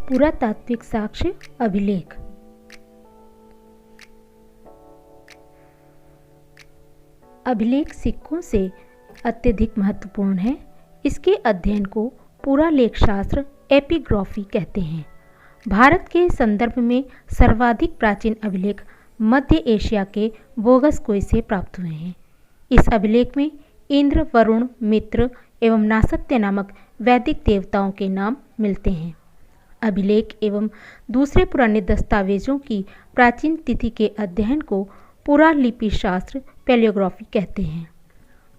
पुरातात्विक साक्ष्य अभिलेख। अभिलेख सिक्कों से अत्यधिक महत्वपूर्ण है। इसके अध्ययन को पुरालेखशास्त्र एपिग्राफी कहते हैं। भारत के संदर्भ में सर्वाधिक प्राचीन अभिलेख मध्य एशिया के बोगसकोय से प्राप्त हुए हैं। इस अभिलेख में इंद्र, वरुण, मित्र एवं नासत्य नामक वैदिक देवताओं के नाम मिलते हैं। अभिलेख एवं दूसरे पुराने दस्तावेजों की प्राचीन तिथि के अध्ययन को पुरालिपि शास्त्र पैलियोग्राफी कहते हैं।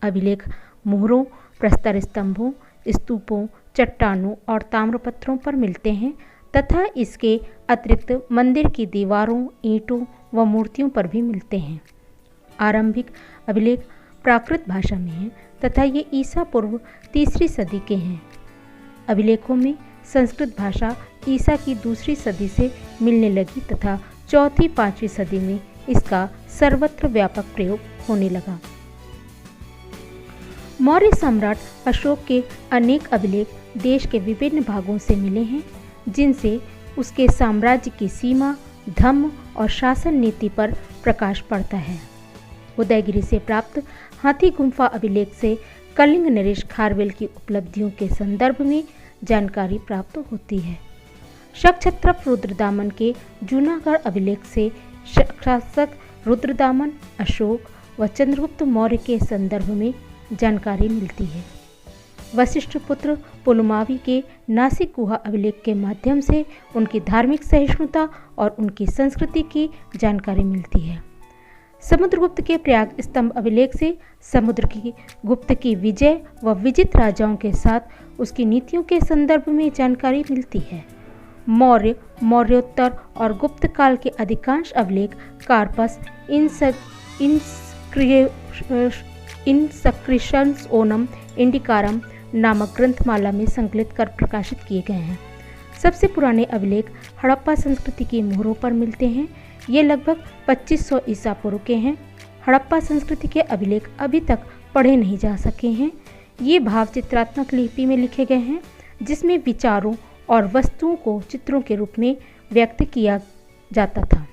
अभिलेख मोहरों, प्रस्तर स्तंभों, स्तूपों, चट्टानों और ताम्रपत्रों पर मिलते हैं तथा इसके अतिरिक्त मंदिर की दीवारों, ईंटों व मूर्तियों पर भी मिलते हैं। आरंभिक अभिलेख प्राकृत भाषा में हैं तथा ये ईसा पूर्व 3री सदी के हैं। अभिलेखों में संस्कृत भाषा ईसा की 2री सदी से मिलने लगी तथा 4वीं-5वीं सदी में इसका सर्वत्र व्यापक प्रयोग होने लगा। मौर्य सम्राट अशोक के अनेक अभिलेख देश के विभिन्न भागों से मिले हैं, जिनसे उसके साम्राज्य की सीमा, धर्म और शासन नीति पर प्रकाश पड़ता है। उदयगिरी से प्राप्त हाथी गुम्फा अभिलेख से कलिंग नरेश खारवेल की उपलब्धियों के संदर्भ में जानकारी प्राप्त होती है। शकछत्रप रुद्रदामन के जूनागढ़ अभिलेख से शासक रुद्रदामन, अशोक व चंद्रगुप्त मौर्य के संदर्भ में जानकारी मिलती है। वशिष्ठ पुत्र पुलमावी के नासिक गुहा अभिलेख के माध्यम से उनकी धार्मिक सहिष्णुता और उनकी संस्कृति की जानकारी मिलती है। समुद्रगुप्त के प्रयाग स्तंभ अभिलेख से समुद्रगुप्त की विजय व विजित राजाओं के साथ उसकी नीतियों के संदर्भ में जानकारी मिलती है। मौर्य, मौर्योत्तर और गुप्त काल के अधिकांश अभिलेख कार्पस इनस्क्रिप्शंस ओनम इंडिकारम नामक ग्रंथमाला में संकलित कर प्रकाशित किए गए हैं। सबसे पुराने अभिलेख हड़प्पा संस्कृति की मोहरों पर मिलते हैं। ये लगभग 2500 ईसा पूर्व के हैं। हड़प्पा संस्कृति के अभिलेख अभी तक पढ़े नहीं जा सके हैं। ये भावचित्रात्मक लिपि में लिखे गए हैं, जिसमें विचारों और वस्तुओं को चित्रों के रूप में व्यक्त किया जाता था।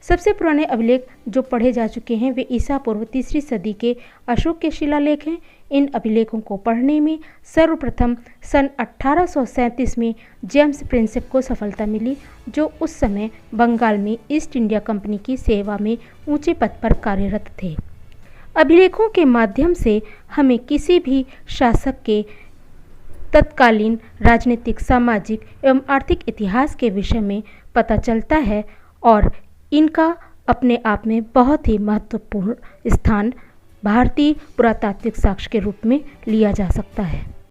सबसे पुराने अभिलेख जो पढ़े जा चुके हैं वे ईसा पूर्व 3री सदी के अशोक के शिलालेख हैं। इन अभिलेखों को पढ़ने में सर्वप्रथम सन 1837 में जेम्स प्रिंसेप को सफलता मिली, जो उस समय बंगाल में ईस्ट इंडिया कंपनी की सेवा में ऊंचे पद पर कार्यरत थे। अभिलेखों के माध्यम से हमें किसी भी शासक के तत्कालीन राजनीतिक, सामाजिक एवं आर्थिक इतिहास के विषय में पता चलता है और इनका अपने आप में बहुत ही महत्वपूर्ण स्थान भारतीय पुरातात्विक साक्ष्य के रूप में लिया जा सकता है।